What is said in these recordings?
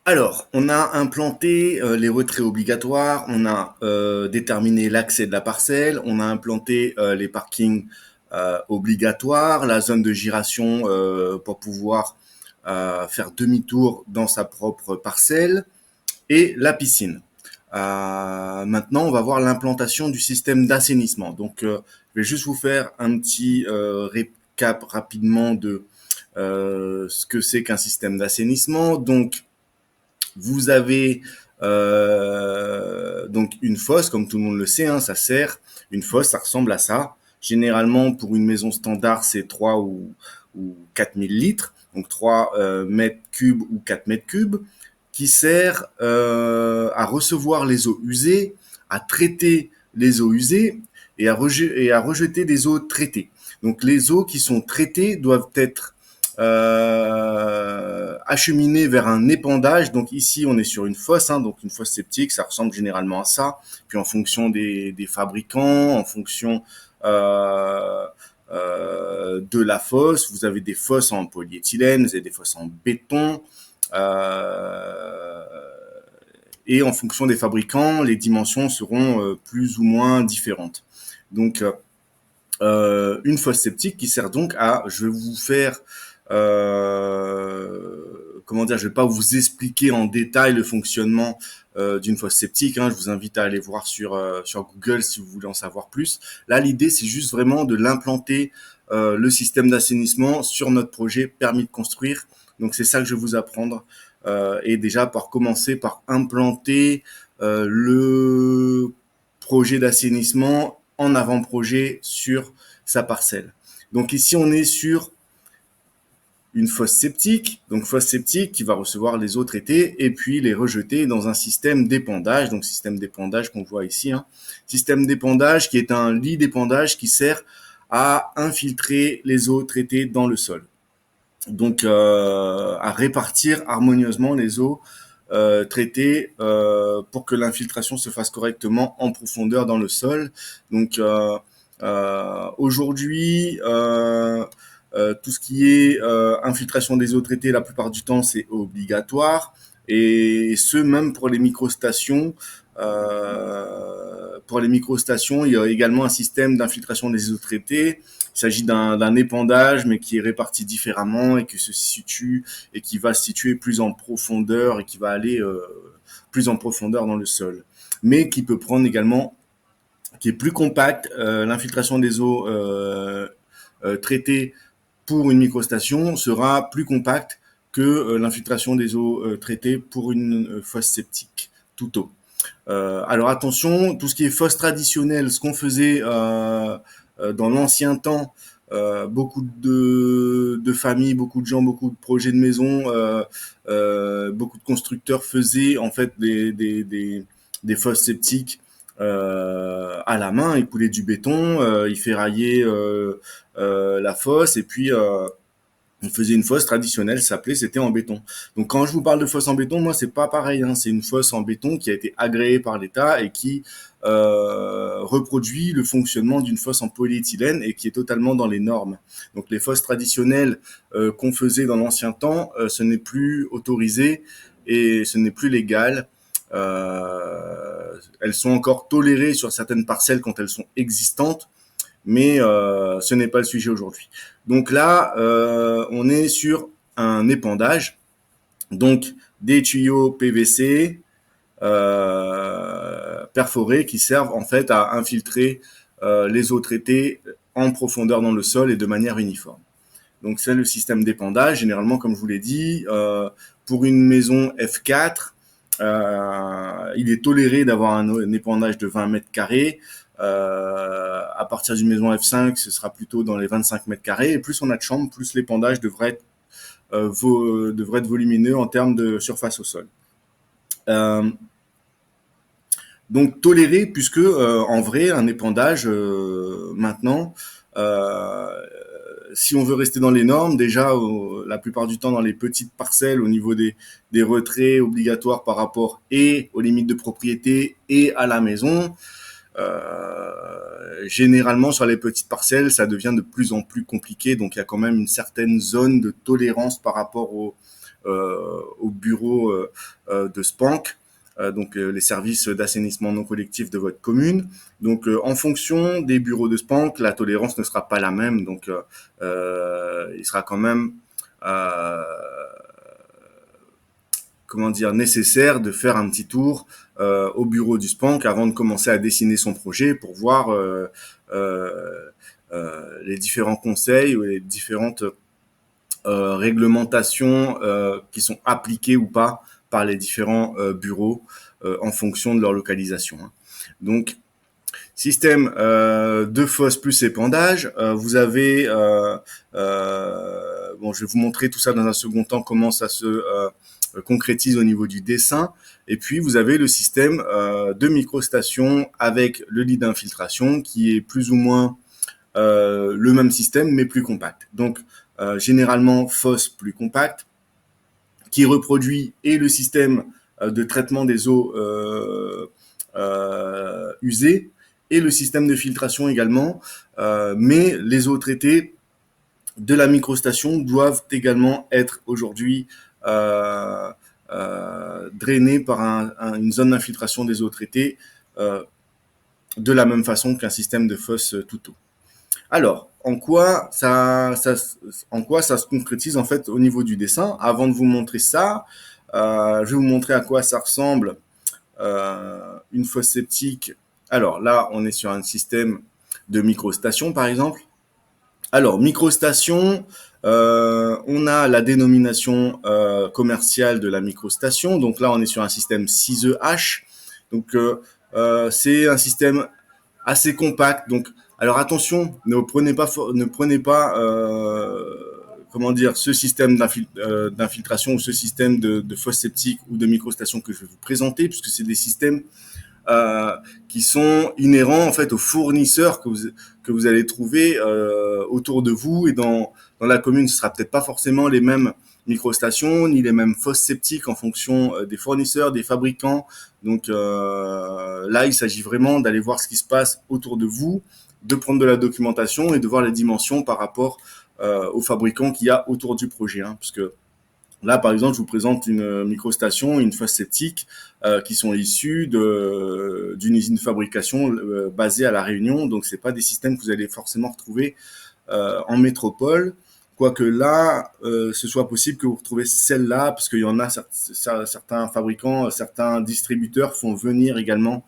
Alors, on a implanté les retraits obligatoires, on a déterminé l'accès de la parcelle, on a implanté les parkings obligatoires, la zone de giration pour pouvoir faire demi-tour dans sa propre parcelle et la piscine. Maintenant, on va voir l'implantation du système d'assainissement. Donc, je vais juste vous faire un petit récap rapidement de ce que c'est qu'un système d'assainissement. Donc, vous avez donc une fosse, comme tout le monde le sait, hein, ça sert. Une fosse, ça ressemble à ça. Généralement, pour une maison standard, c'est 3 ou 4 000 litres, donc 3 mètres cubes ou 4 mètres cubes, qui sert à recevoir les eaux usées, à traiter les eaux usées et à rejeter des eaux traitées. Donc les eaux qui sont traitées doivent être acheminé vers un épandage. Donc ici, on est sur une fosse, hein, donc une fosse septique, ça ressemble généralement à ça. Puis en fonction des fabricants, en fonction de la fosse, vous avez des fosses en polyéthylène, vous avez des fosses en béton. Euh, et en fonction des fabricants, les dimensions seront plus ou moins différentes. Donc, une fosse septique qui sert donc à, je vais vous faire, comment dire, je vais pas vous expliquer en détail le fonctionnement d'une fosse septique. Hein, je vous invite à aller voir sur Google si vous voulez en savoir plus. Là, l'idée c'est juste vraiment de l'implanter le système d'assainissement sur notre projet permis de construire. Donc c'est ça que je vais vous apprendre. Et déjà par commencer par implanter le projet d'assainissement en avant-projet sur sa parcelle. Donc ici, on est sur une fosse septique, donc fosse septique qui va recevoir les eaux traitées et puis les rejeter dans un système d'épandage, donc système d'épandage qu'on voit ici, hein. Système d'épandage qui est un lit d'épandage qui sert à infiltrer les eaux traitées dans le sol. Donc à répartir harmonieusement les eaux traitées pour que l'infiltration se fasse correctement en profondeur dans le sol. Donc aujourd'hui, tout ce qui est infiltration des eaux traitées, la plupart du temps, c'est obligatoire. Et ce, même pour les microstations. Pour les microstations, il y a également un système d'infiltration des eaux traitées. Il s'agit d'un épandage, mais qui est réparti différemment et qui se situe et qui va se situer plus en profondeur et qui va aller plus en profondeur dans le sol, mais qui peut prendre également, qui est plus compact. L'infiltration des eaux traitées pour une microstation sera plus compacte que l'infiltration des eaux traitées pour une fosse septique tout eau. Alors attention, tout ce qui est fosse traditionnelle, ce qu'on faisait dans l'ancien temps, beaucoup de familles, beaucoup de gens, beaucoup de projets de maison, beaucoup de constructeurs faisaient en fait des fosses septiques à la main. Ils coulaient du béton, ils ferraillaient la fosse et puis on faisait une fosse traditionnelle, ça s'appelait, c'était en béton. Donc quand je vous parle de fosse en béton, moi c'est pas pareil, hein, c'est une fosse en béton qui a été agréée par l'État et qui reproduit le fonctionnement d'une fosse en polyéthylène et qui est totalement dans les normes. Donc les fosses traditionnelles qu'on faisait dans l'ancien temps, ce n'est plus autorisé et ce n'est plus légal. Elles sont encore tolérées sur certaines parcelles quand elles sont existantes, mais ce n'est pas le sujet aujourd'hui. Donc là, on est sur un épandage, donc des tuyaux PVC perforés qui servent en fait à infiltrer les eaux traitées en profondeur dans le sol et de manière uniforme. Donc c'est le système d'épandage. Généralement, comme je vous l'ai dit, pour une maison F4, il est toléré d'avoir un épandage de 20 mètres carrés. À partir d'une maison F5, ce sera plutôt dans les 25 mètres carrés. Et plus on a de chambres, plus l'épandage devrait être volumineux en termes de surface au sol. Euh, donc toléré, puisque en vrai, un épandage, maintenant, euh, si on veut rester dans les normes, déjà, la plupart du temps, dans les petites parcelles, au niveau des retraits obligatoires par rapport et aux limites de propriété et à la maison, généralement, sur les petites parcelles, ça devient de plus en plus compliqué. Donc, il y a quand même une certaine zone de tolérance par rapport au bureau de Spank, donc les services d'assainissement non collectif de votre commune. Donc en fonction des bureaux de Spank, la tolérance ne sera pas la même, donc il sera quand même comment dire, nécessaire de faire un petit tour au bureau du Spank avant de commencer à dessiner son projet pour voir les différents conseils ou les différentes réglementations qui sont appliquées ou pas par les différents bureaux en fonction de leur localisation. Donc, système de fosse plus épandage, vous avez, bon, je vais vous montrer tout ça dans un second temps, comment ça se concrétise au niveau du dessin. Et puis, vous avez le système de microstation avec le lit d'infiltration qui est plus ou moins le même système, mais plus compact. Donc, généralement, fosse plus compacte, qui reproduit et le système de traitement des eaux usées et le système de filtration également. Mais les eaux traitées de la microstation doivent également être aujourd'hui drainées par une zone d'infiltration des eaux traitées de la même façon qu'un système de fosse tout eau. Alors, en quoi ça se concrétise en fait au niveau du dessin? Avant de vous montrer ça, je vais vous montrer à quoi ça ressemble une fosse septique. Alors là, on est sur un système de microstation par exemple. Alors, microstation, on a la dénomination commerciale de la microstation. Donc là, on est sur un système 6EH. Donc, c'est un système assez compact. Donc, alors attention, ne prenez pas comment dire, ce système d'infiltration ou ce système de fosse septique ou de microstation que je vais vous présenter, puisque c'est des systèmes qui sont inhérents en fait aux fournisseurs que vous allez trouver autour de vous et dans la commune. Ce sera peut-être pas forcément les mêmes microstations ni les mêmes fosses septiques en fonction des fournisseurs, des fabricants. Donc là, il s'agit vraiment d'aller voir ce qui se passe autour de vous, de prendre de la documentation et de voir les dimensions par rapport aux fabricants qu'il y a autour du projet, hein, puisque là, par exemple, je vous présente une microstation, une fosse septique qui sont issues d'une usine de fabrication basée à La Réunion. Donc, c'est pas des systèmes que vous allez forcément retrouver en métropole. Quoique là, ce soit possible que vous retrouvez celle-là, parce qu'il y en a certains fabricants, certains distributeurs font venir également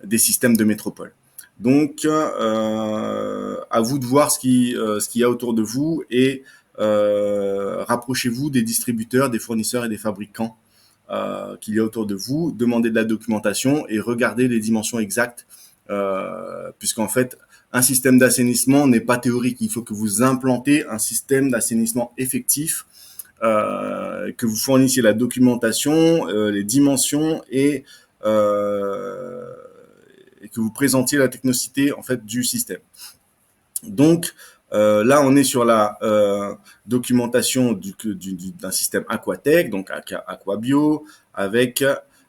des systèmes de métropole. Donc, à vous de voir ce qu'il y a autour de vous et rapprochez-vous des distributeurs, des fournisseurs et des fabricants qu'il y a autour de vous, demandez de la documentation et regardez les dimensions exactes, puisqu'en fait, un système d'assainissement n'est pas théorique. Il faut que vous implantez un système d'assainissement effectif, que vous fournissiez la documentation, les dimensions et que vous présentiez la technicité en fait du système. Donc là, on est sur la documentation d'un système Aquatech, donc Aquabio, avec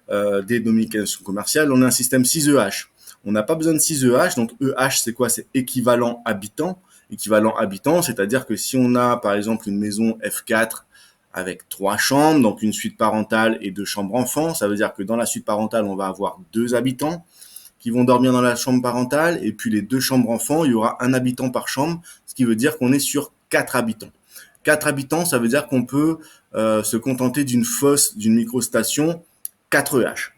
des nominations commerciales. On a un système 6EH. On n'a pas besoin de 6EH. Donc EH, c'est quoi? C'est équivalent habitant. Équivalent habitant, c'est-à-dire que si on a par exemple une maison F4 avec 3 chambres, donc une suite parentale et 2 chambres enfants, ça veut dire que dans la suite parentale, on va avoir 2 habitants qui vont dormir dans la chambre parentale, et puis les 2 chambres enfants, il y aura un habitant par chambre, ce qui veut dire qu'on est sur 4 habitants. 4 habitants, ça veut dire qu'on peut se contenter d'une fosse, d'une microstation 4EH.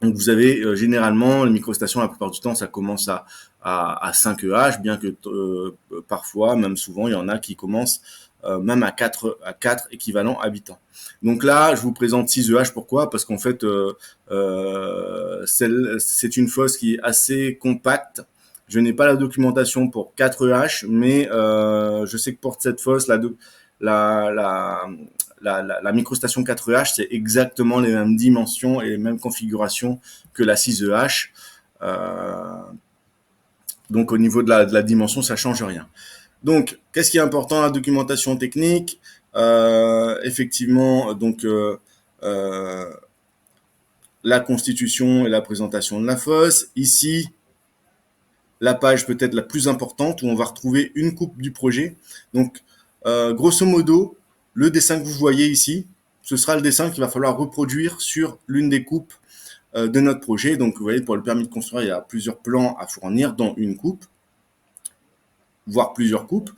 Donc vous avez généralement, les microstations, la plupart du temps, ça commence à 5EH, bien que parfois, même souvent, il y en a qui commencent même à 4 équivalents habitants. Donc là, je vous présente 6EH. Pourquoi? Parce qu'en fait, c'est une fosse qui est assez compacte. Je n'ai pas la documentation pour 4EH, mais je sais que pour cette fosse, la microstation 4EH, c'est exactement les mêmes dimensions et les mêmes configurations que la 6EH. Donc au niveau de la dimension, ça change rien. Donc, qu'est-ce qui est important dans la documentation technique? Effectivement, donc la constitution et la présentation de la fosse. Ici, la page peut-être la plus importante où on va retrouver une coupe du projet. Donc, grosso modo, le dessin que vous voyez ici, ce sera le dessin qu'il va falloir reproduire sur l'une des coupes de notre projet. Donc, vous voyez, pour le permis de construire, il y a plusieurs plans à fournir, dont une coupe, voire plusieurs coupes.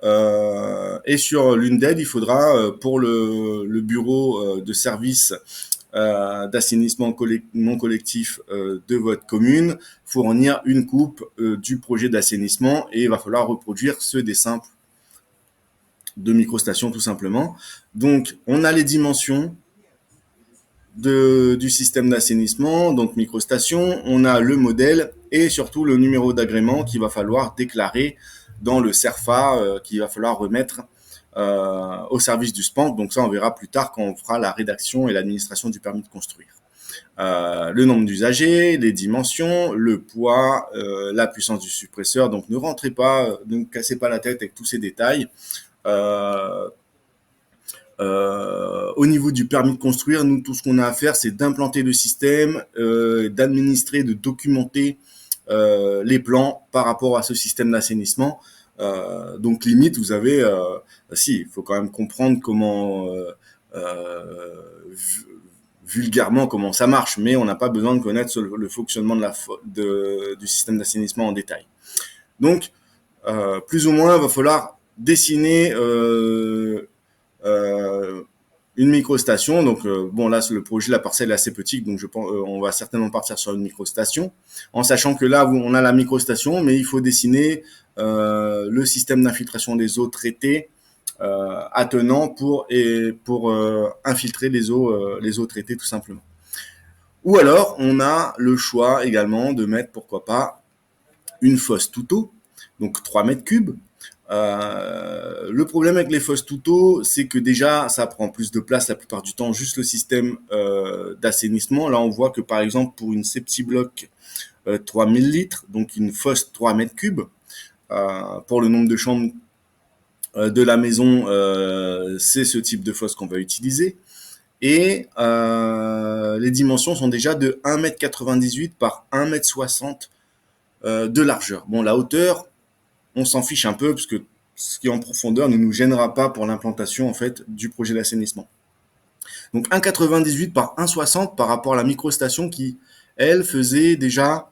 Et sur l'une d'elles, il faudra, pour le bureau de service d'assainissement non collectif de votre commune, fournir une coupe du projet d'assainissement, et il va falloir reproduire ce dessin de microstation tout simplement. Donc, on a les dimensions du système d'assainissement, donc microstation, on a le modèle et surtout le numéro d'agrément qu'il va falloir déclarer dans le CERFA qu'il va falloir remettre au service du SPANC. Donc ça, on verra plus tard quand on fera la rédaction et l'administration du permis de construire. Le nombre d'usagers, les dimensions, le poids, la puissance du suppresseur. Donc ne rentrez pas, ne cassez pas la tête avec tous ces détails. Au niveau du permis de construire, nous, tout ce qu'on a à faire, c'est d'implanter le système, d'administrer, de documenter les plans par rapport à ce système d'assainissement. Donc limite, vous avez, si, il faut quand même comprendre comment, vulgairement, comment ça marche, mais on n'a pas besoin de connaître le fonctionnement du système d'assainissement en détail. Donc, plus ou moins, il va falloir dessiner une microstation. Donc bon, là le projet, la parcelle est assez petite, donc je pense on va certainement partir sur une microstation, en sachant que là on a la microstation, mais il faut dessiner le système d'infiltration des eaux traitées attenant pour infiltrer les eaux traitées tout simplement. Ou alors on a le choix également de mettre, pourquoi pas, une fosse tout eau, donc 3 mètres cubes. Le problème avec les fosses tout eau, c'est que déjà, ça prend plus de place la plupart du temps, juste le système d'assainissement. Là, on voit que par exemple, pour une Septibloc 3000 litres, donc une fosse 3 mètres cubes, pour le nombre de chambres de la maison, c'est ce type de fosse qu'on va utiliser. Et les dimensions sont déjà de 1,98 m par 1,60 m de largeur. Bon, la hauteur, on s'en fiche un peu parce que ce qui est en profondeur ne nous gênera pas pour l'implantation en fait du projet d'assainissement. Donc 1,98 par 1,60 par rapport à la microstation qui, elle, faisait déjà,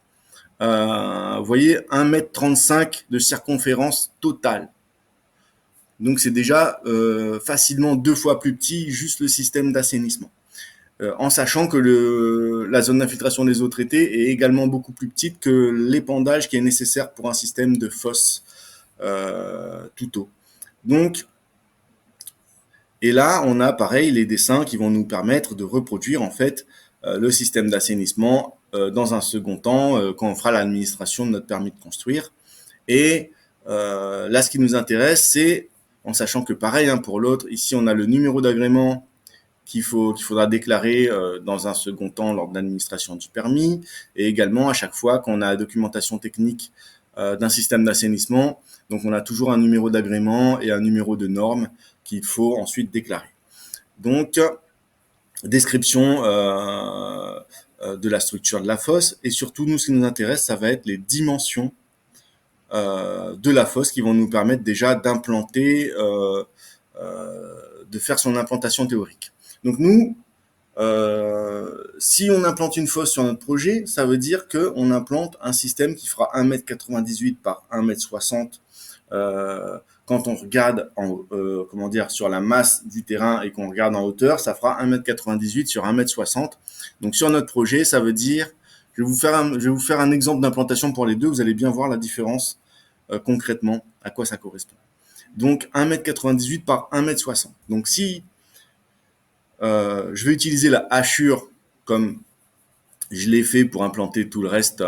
vous voyez, 1,35 m de circonférence totale. Donc c'est déjà facilement 2 fois plus petit, juste le système d'assainissement. En sachant que la zone d'infiltration des eaux traitées est également beaucoup plus petite que l'épandage qui est nécessaire pour un système de fosse tout eau. Donc, et là, on a pareil les dessins qui vont nous permettre de reproduire en fait le système d'assainissement dans un second temps quand on fera l'administration de notre permis de construire. Et là, ce qui nous intéresse, c'est, en sachant que pareil pour l'autre, ici on a le numéro d'agrément qu'il faudra déclarer dans un second temps lors de l'administration du permis, et également à chaque fois qu'on a la documentation technique d'un système d'assainissement. Donc on a toujours un numéro d'agrément et un numéro de norme qu'il faut ensuite déclarer. Donc description de la structure de la fosse, et surtout nous, ce qui nous intéresse, ça va être les dimensions de la fosse qui vont nous permettre déjà d'implanter, de faire son implantation théorique. Donc nous, si on implante une fosse sur notre projet, ça veut dire qu'on implante un système qui fera 1,98 m par 1,60 m. Quand on regarde sur la masse du terrain et qu'on regarde en hauteur, ça fera 1,98 m sur 1,60 m. Donc sur notre projet, ça veut dire, je vais vous faire un exemple d'implantation pour les deux, vous allez bien voir la différence concrètement, à quoi ça correspond. Donc 1,98 m par 1,60 m. Donc si je vais utiliser la hachure comme je l'ai fait pour implanter tout le reste,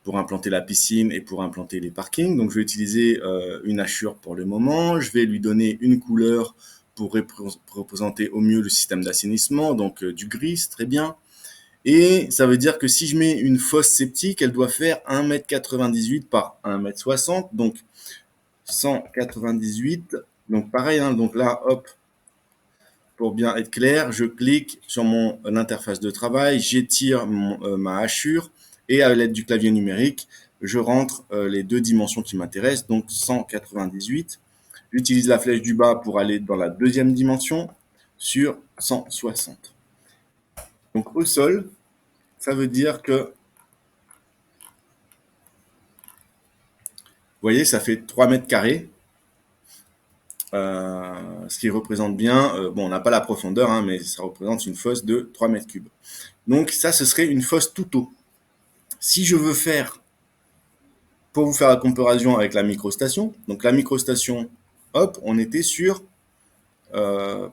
pour implanter la piscine et pour implanter les parkings. Donc je vais utiliser une hachure pour le moment. Je vais lui donner une couleur pour représenter au mieux le système d'assainissement, donc du gris, très bien. Et ça veut dire que si je mets une fosse septique, elle doit faire 1,98 m par 1,60 m, donc 198. Donc pareil, donc là, hop, pour bien être clair, je clique sur mon interface de travail, j'étire ma hachure et à l'aide du clavier numérique, je rentre les deux dimensions qui m'intéressent, donc 198 J'utilise la flèche du bas pour aller dans la deuxième dimension sur 160. Donc au sol, ça veut dire que, vous voyez, ça fait 3 mètres carrés. Ce qui représente bien, bon, on n'a pas la profondeur, hein, mais ça représente une fosse de 3 mètres cubes. Donc ça, ce serait une fosse tout eau. Si je veux faire, pour vous faire la comparaison avec la microstation, donc la microstation, hop, on était sur, la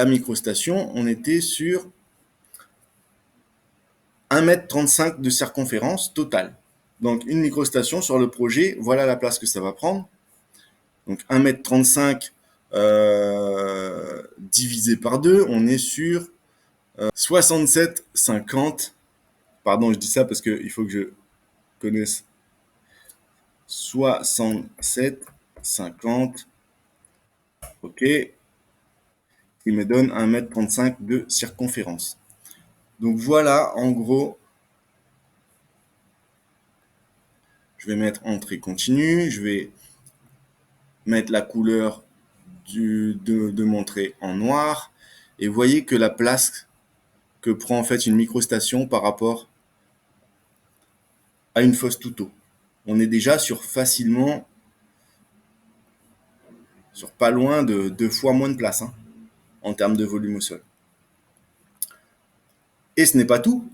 microstation, on était sur 1,35 m de circonférence totale. Donc une microstation sur le projet, voilà la place que ça va prendre. Donc 1,35 m divisé par 2, on est sur 67,50. Pardon, je dis ça parce qu'il faut que je connaisse. 67,50. Ok. Qui me donne 1,35 m de circonférence. Donc voilà, en gros, je vais mettre entrée continue. Je vais mettre la couleur de mon trait en noir. Et vous voyez que la place que prend en fait une microstation par rapport à une fosse tout eau. On est déjà sur facilement, sur pas loin de 2 fois moins de place, hein, en termes de volume au sol. Et ce n'est pas tout,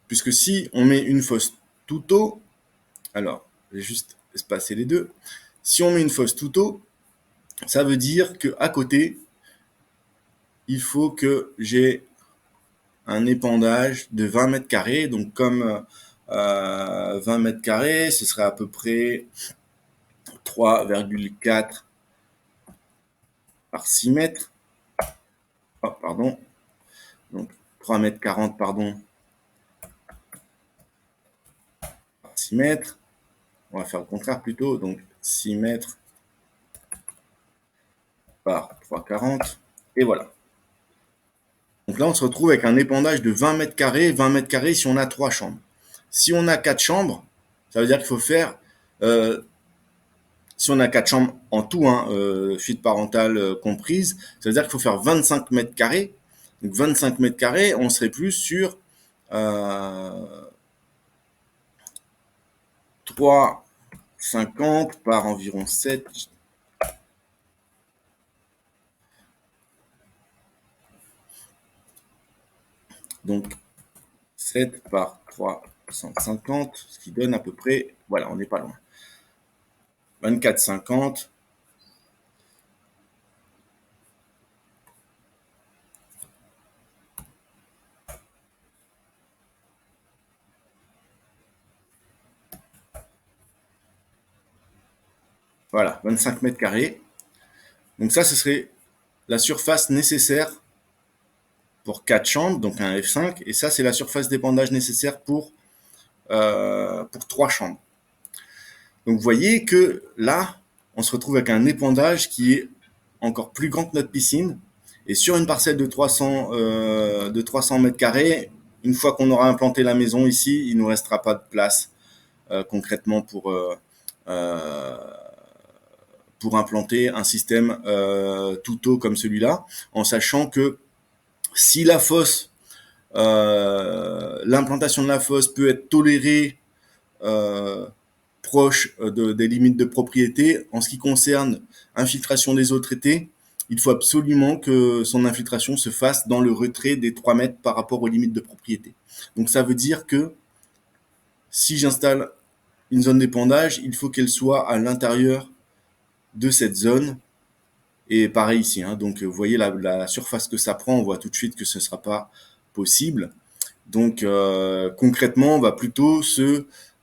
puisque si on met une fosse tout eau, alors, je vais juste espacer les deux. Si on met une fosse tout eau, ça veut dire qu'à côté, il faut que j'ai un épandage de 20 mètres carrés. Donc, comme 20 mètres carrés, ce serait à peu près 3,4 par 6 mètres. Oh, pardon. Donc, 3 mètres 40, pardon, par 6 mètres. On va faire le contraire plutôt. Donc, 6 mètres par 3,40. Et voilà. Donc là, on se retrouve avec un épandage de 20 mètres carrés. 20 mètres carrés si on a 3 chambres. Si on a 4 chambres, ça veut dire qu'il faut faire, si on a 4 chambres en tout, hein, fuite parentale comprise, ça veut dire qu'il faut faire 25 mètres carrés. Donc 25 mètres carrés, on serait plus sur 3,50 par environ 7. Donc 7 par 350, ce qui donne à peu près, voilà, on n'est pas loin. 24,50. Voilà, 25 mètres carrés. Donc ça, ce serait la surface nécessaire pour 4 chambres, donc un F5. Et ça, c'est la surface d'épandage nécessaire pour 3 chambres. Donc vous voyez que là, on se retrouve avec un épandage qui est encore plus grand que notre piscine. Et sur une parcelle de 300 mètres carrés, une fois qu'on aura implanté la maison ici, il ne nous restera pas de place concrètement pour implanter un système tout eau comme celui-là, en sachant que si la fosse, l'implantation de la fosse peut être tolérée proche des limites de propriété, en ce qui concerne infiltration des eaux traitées, il faut absolument que son infiltration se fasse dans le retrait des 3 mètres par rapport aux limites de propriété. Donc ça veut dire que si j'installe une zone d'épandage, il faut qu'elle soit à l'intérieur de cette zone. Et pareil ici, hein, donc vous voyez la surface que ça prend, on voit tout de suite que ce ne sera pas possible. Donc concrètement, on va plutôt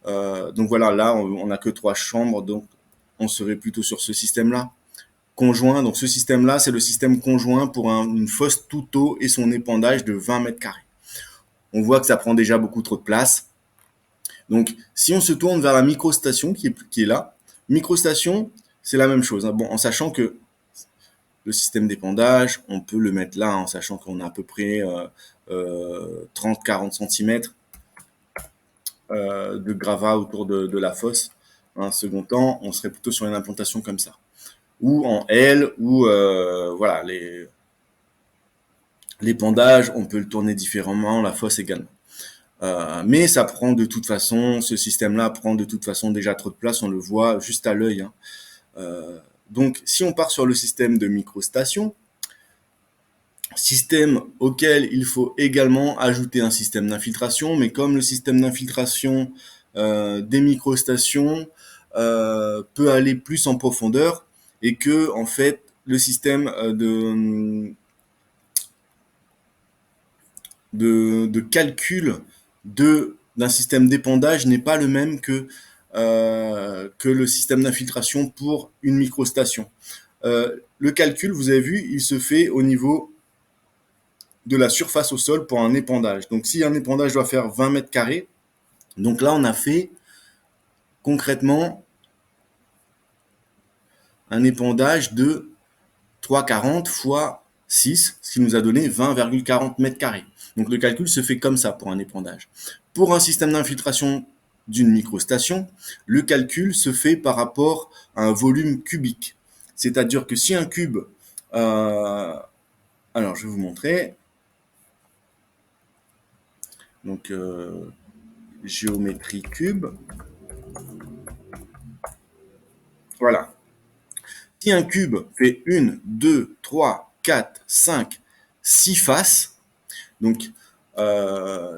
donc voilà, là on n'a que 3 chambres, donc on serait plutôt sur ce système-là. Conjoint, donc ce système-là, c'est le système conjoint pour une fosse tout eau et son épandage de 20 mètres carrés. On voit que ça prend déjà beaucoup trop de place. Donc si on se tourne vers la microstation qui est là, microstation, c'est la même chose, hein. Bon, en sachant que le système d'épandage, on peut le mettre là, en sachant qu'on a à peu près 30-40 cm de gravat autour de la fosse. Un second temps, on serait plutôt sur une implantation comme ça. ou en L, ou voilà, l'épandage, on peut le tourner différemment, la fosse également. Mais ça prend de toute façon, ce système-là prend de toute façon déjà trop de place, on le voit juste à l'œil, hein. Donc, si on part sur le système de microstation, système auquel il faut également ajouter un système d'infiltration, mais comme le système d'infiltration des microstations peut aller plus en profondeur et que en fait le système de calcul d'un système d'épandage n'est pas le même que le système d'infiltration pour une microstation. Le calcul, vous avez vu, il se fait au niveau de la surface au sol pour un épandage. Donc si un épandage doit faire 20 mètres carrés, donc là on a fait concrètement un épandage de 3,40 fois 6, ce qui nous a donné 20,40 mètres carrés. Donc le calcul se fait comme ça pour un épandage. Pour un système d'infiltration d'une microstation, le calcul se fait par rapport à un volume cubique. C'est-à-dire que si un cube, alors je vais vous montrer, donc géométrie cube, voilà. Si un cube fait 1, 2, 3, 4, 5, 6 faces, donc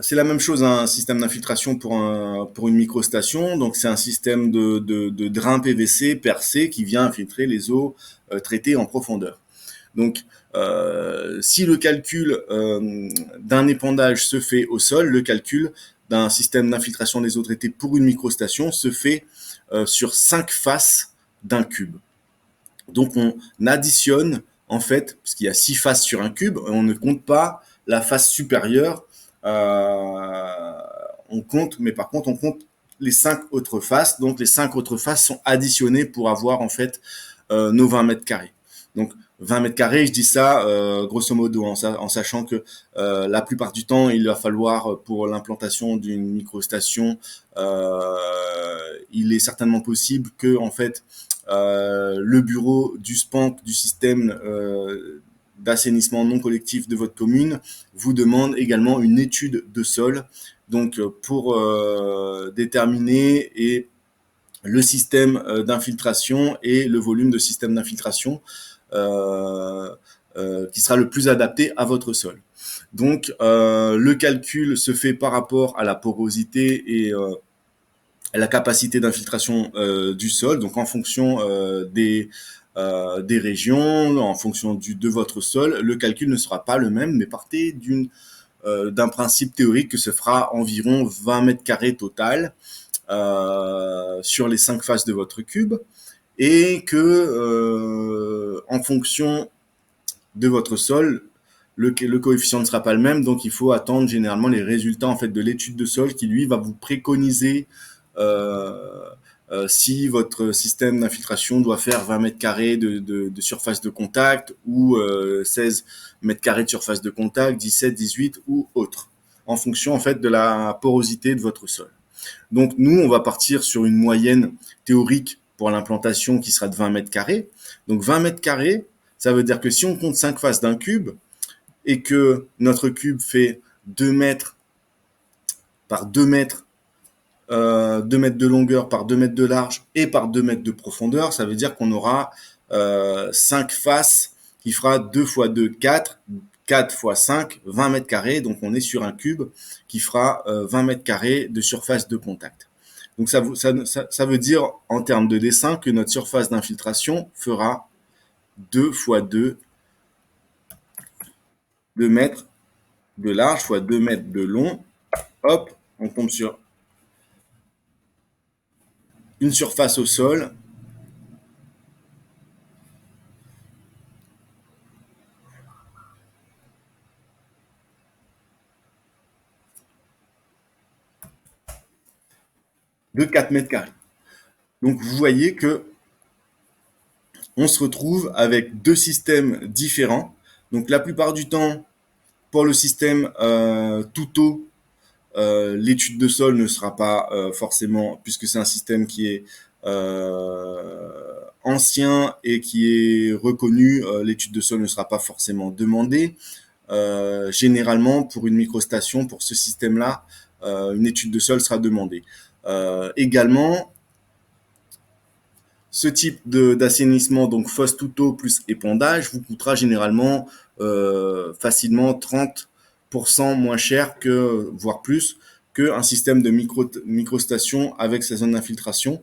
c'est la même chose, un système d'infiltration pour une microstation. Donc c'est un système de drain PVC percé qui vient infiltrer les eaux traitées en profondeur. Donc si le calcul d'un épandage se fait au sol, le calcul d'un système d'infiltration des eaux traitées pour une microstation se fait sur 5 faces d'un cube. Donc on additionne en fait, parce qu'il y a 6 faces sur un cube, on ne compte pas la face supérieure. On compte, mais par contre on compte les 5 autres faces. Donc les 5 autres faces sont additionnées pour avoir en fait nos 20 mètres carrés. Donc 20 mètres carrés, je dis ça grosso modo en sachant que la plupart du temps, il va falloir pour l'implantation d'une microstation, il est certainement possible que en fait le bureau du SPANC, du système d'assainissement non collectif de votre commune, vous demande également une étude de sol, donc pour déterminer le système d'infiltration et le volume de système d'infiltration qui sera le plus adapté à votre sol. Donc le calcul se fait par rapport à la porosité et la capacité d'infiltration du sol, donc en fonction des régions, en fonction de votre sol, le calcul ne sera pas le même, mais partez d'un principe théorique que se fera environ 20 mètres carrés total sur les 5 faces de votre cube, et que en fonction de votre sol, le coefficient ne sera pas le même, donc il faut attendre généralement les résultats en fait de l'étude de sol qui lui va vous préconiser si votre système d'infiltration doit faire 20 mètres carrés de surface de contact ou 16 mètres carrés de surface de contact, 17, 18 ou autre, en fonction en fait de la porosité de votre sol. Donc nous, on va partir sur une moyenne théorique pour l'implantation qui sera de 20 mètres carrés. Donc 20 mètres carrés, ça veut dire que si on compte 5 faces d'un cube et que notre cube fait 2 mètres par 2 mètres 2 mètres de longueur par 2 mètres de large et par 2 mètres de profondeur, ça veut dire qu'on aura 5 faces qui fera 2 fois 2, 4, 4 fois 5, 20 mètres carrés. Donc on est sur un cube qui fera 20 mètres carrés de surface de contact. Donc ça veut dire en termes de dessin que notre surface d'infiltration fera 2 fois 2, 2 mètres de large fois 2 mètres de long. Hop, on tombe sur une surface au sol de 4 mètres carrés. Donc vous voyez que on se retrouve avec deux systèmes différents. Donc la plupart du temps, pour le système tout l'étude de sol ne sera pas forcément, puisque c'est un système qui est ancien et qui est reconnu, l'étude de sol ne sera pas forcément demandée. Généralement, pour une microstation, pour ce système-là, une étude de sol sera demandée. Également, ce type d'assainissement, donc fosse tout eau plus épandage, vous coûtera généralement facilement 30% moins cher que, voire plus, qu'un système de microstation avec sa zone d'infiltration.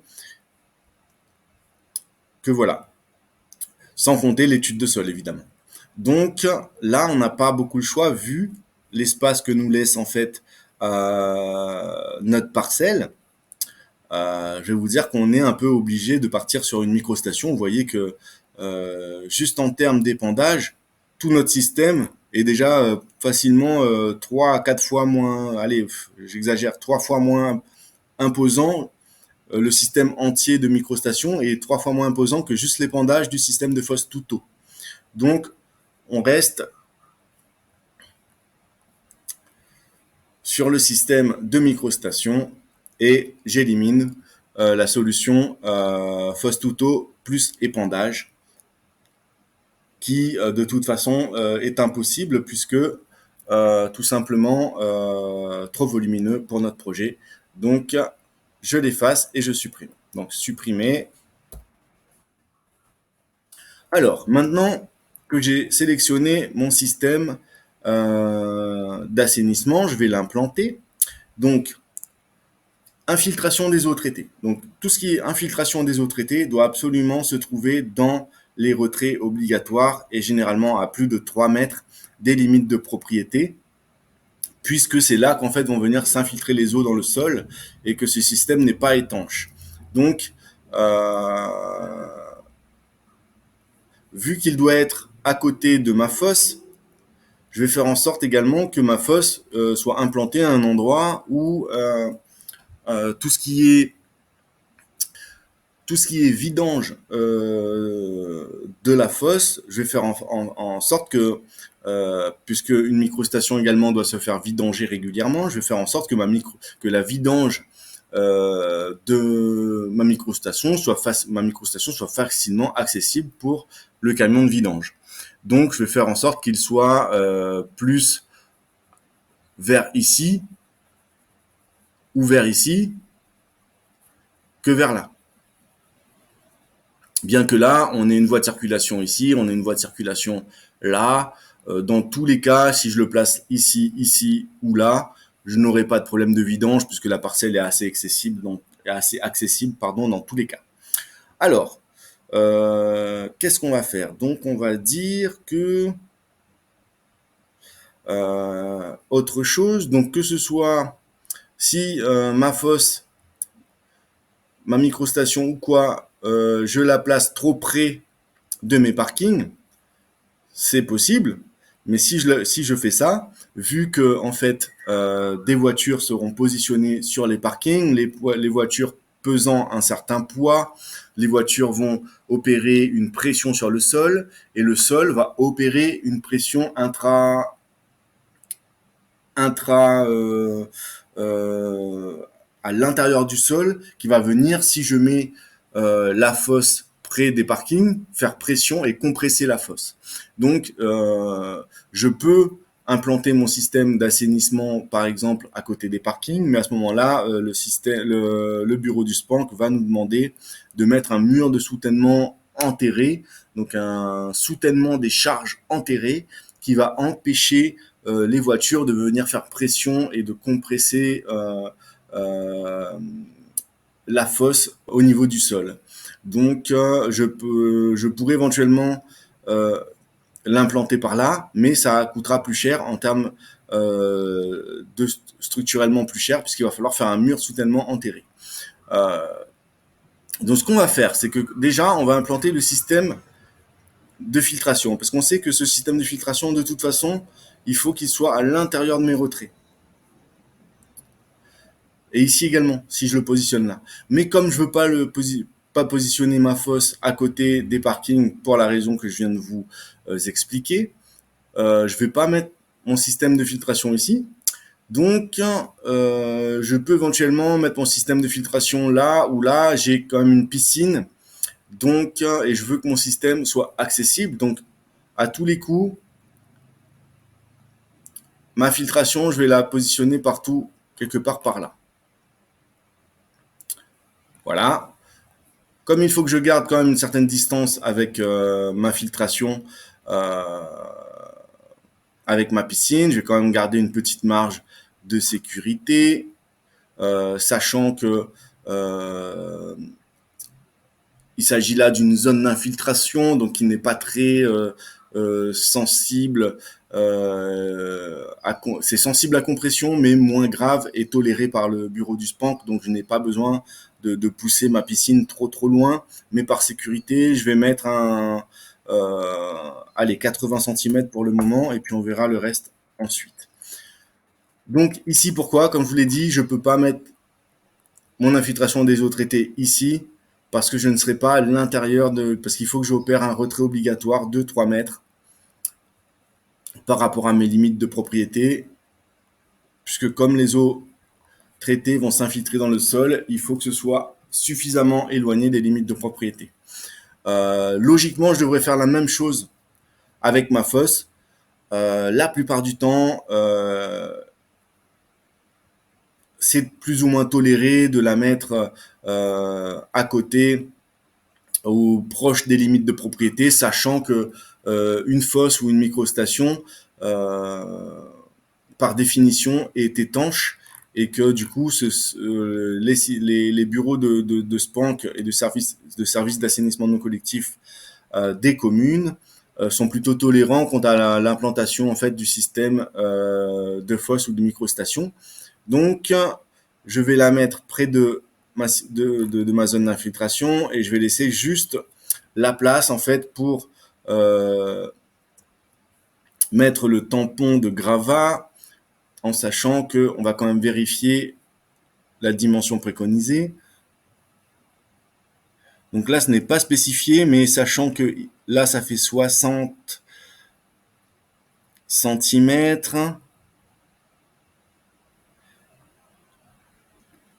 Que voilà. Sans compter l'étude de sol, évidemment. Donc là, on n'a pas beaucoup le choix vu l'espace que nous laisse en fait notre parcelle. Je vais vous dire qu'on est un peu obligé de partir sur une microstation. Vous voyez que juste en termes d'épandage, tout notre système est déjà facilement 3 à 4 fois moins, allez, j'exagère, 3 fois moins imposant. Le système entier de microstation est 3 fois moins imposant que juste l'épandage du système de fosse tout eau. Donc, on reste sur le système de microstation et j'élimine la solution fosse tout eau plus épandage qui de toute façon est impossible puisque tout simplement trop volumineux pour notre projet. Donc je l'efface et je supprime. Donc supprimer. Alors maintenant que j'ai sélectionné mon système d'assainissement, je vais l'implanter. Donc infiltration des eaux traitées. Donc, tout ce qui est infiltration des eaux traitées doit absolument se trouver dans les retraits obligatoires et généralement à plus de 3 mètres des limites de propriété, puisque c'est là qu'en fait vont venir s'infiltrer les eaux dans le sol et que ce système n'est pas étanche. Donc, vu qu'il doit être à côté de ma fosse, je vais faire en sorte également que ma fosse soit implantée à un endroit où tout ce qui est vidange de la fosse, je vais faire en sorte que, puisque une microstation également doit se faire vidanger régulièrement, je vais faire en sorte que la vidange de ma microstation soit facilement accessible pour le camion de vidange. Donc, je vais faire en sorte qu'il soit plus vers ici ou vers ici que vers là. Bien que là, on ait une voie de circulation ici, on ait une voie de circulation là. Dans tous les cas, si je le place ici, ici ou là, je n'aurai pas de problème de vidange puisque la parcelle est assez accessible, dans tous les cas. Alors, qu'est-ce qu'on va faire? Donc, on va dire que autre chose. Donc, que ce soit si ma fosse, ma microstation ou quoi, je la place trop près de mes parkings, c'est possible. Mais si je fais ça, vu que en fait des voitures seront positionnées sur les parkings, les voitures pesant un certain poids, les voitures vont opérer une pression sur le sol et le sol va opérer une pression à l'intérieur du sol qui va venir, si je mets la fosse près des parkings, faire pression et compresser la fosse. Donc, je peux implanter mon système d'assainissement, par exemple, à côté des parkings, mais à ce moment-là, le bureau du SPANC va nous demander de mettre un mur de soutènement enterré, donc un soutènement des charges enterrées qui va empêcher les voitures de venir faire pression et de compresser la fosse au niveau du sol. Donc, je pourrais éventuellement l'implanter par là, mais ça coûtera plus cher en termes structurellement plus cher, puisqu'il va falloir faire un mur soutènement enterré. Donc, ce qu'on va faire, c'est que déjà, on va implanter le système de filtration, parce qu'on sait que ce système de filtration, de toute façon, il faut qu'il soit à l'intérieur de mes retraits. Et ici également, si je le positionne là. Mais comme je veux pas positionner ma fosse à côté des parkings pour la raison que je viens de vous expliquer, je vais pas mettre mon système de filtration ici. Donc, je peux éventuellement mettre mon système de filtration là ou là. J'ai quand même une piscine. Donc, et je veux que mon système soit accessible. Donc, à tous les coups, ma filtration, je vais la positionner partout, quelque part par là. Voilà. Comme il faut que je garde quand même une certaine distance avec ma filtration, euh, avec ma piscine, je vais quand même garder une petite marge de sécurité, sachant que il s'agit là d'une zone d'infiltration, donc qui n'est pas très sensible. C'est sensible à compression, mais moins grave et toléré par le bureau du SPANC. Donc, je n'ai pas besoin de pousser ma piscine trop loin. Mais par sécurité, je vais mettre allez, 80 cm pour le moment, et puis on verra le reste ensuite. Donc ici, pourquoi? Comme je vous l'ai dit, je ne peux pas mettre mon infiltration des eaux traitées ici, parce que je ne serai pas à l'intérieur parce qu'il faut que j'opère un retrait obligatoire de 3 mètres par rapport à mes limites de propriété, puisque comme les eaux traitées vont s'infiltrer dans le sol, il faut que ce soit suffisamment éloigné des limites de propriété. Logiquement, je devrais faire la même chose avec ma fosse. La plupart du temps, c'est plus ou moins toléré de la mettre à côté ou proche des limites de propriété, sachant que une fosse ou une microstation, par définition, est étanche et que du coup, les bureaux de SPANC et de services d'assainissement non collectif des communes sont plutôt tolérants quant à l'implantation en fait du système de fosse ou de microstation. Donc, je vais la mettre près de ma zone d'infiltration et je vais laisser juste la place en fait pour mettre le tampon de gravat en sachant que on va quand même vérifier la dimension préconisée. Donc là, ce n'est pas spécifié, mais sachant que là, ça fait 60 cm.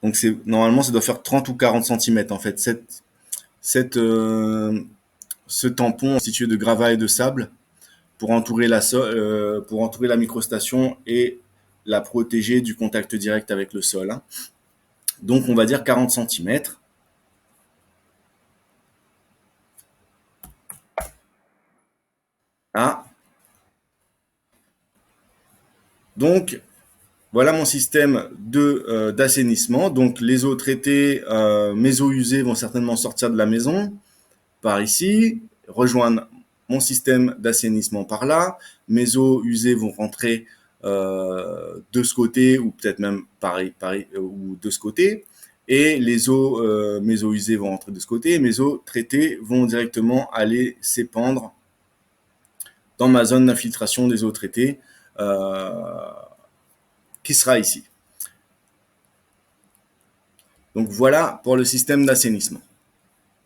Donc normalement, ça doit faire 30 ou 40 cm en fait. Ce tampon constitué de gravats et de sable pour entourer la microstation et la protéger du contact direct avec le sol, hein. Donc on va dire 40 cm. Ah. Donc voilà mon système d'assainissement. Donc les eaux traitées, mes eaux usées vont certainement sortir de la maison par ici, rejoindre mon système d'assainissement par là. Mes eaux usées vont rentrer de ce côté ou peut-être même pareil ou de ce côté. Et mes eaux usées vont rentrer de ce côté. Et mes eaux traitées vont directement aller s'épandre dans ma zone d'infiltration des eaux traitées qui sera ici. Donc voilà pour le système d'assainissement.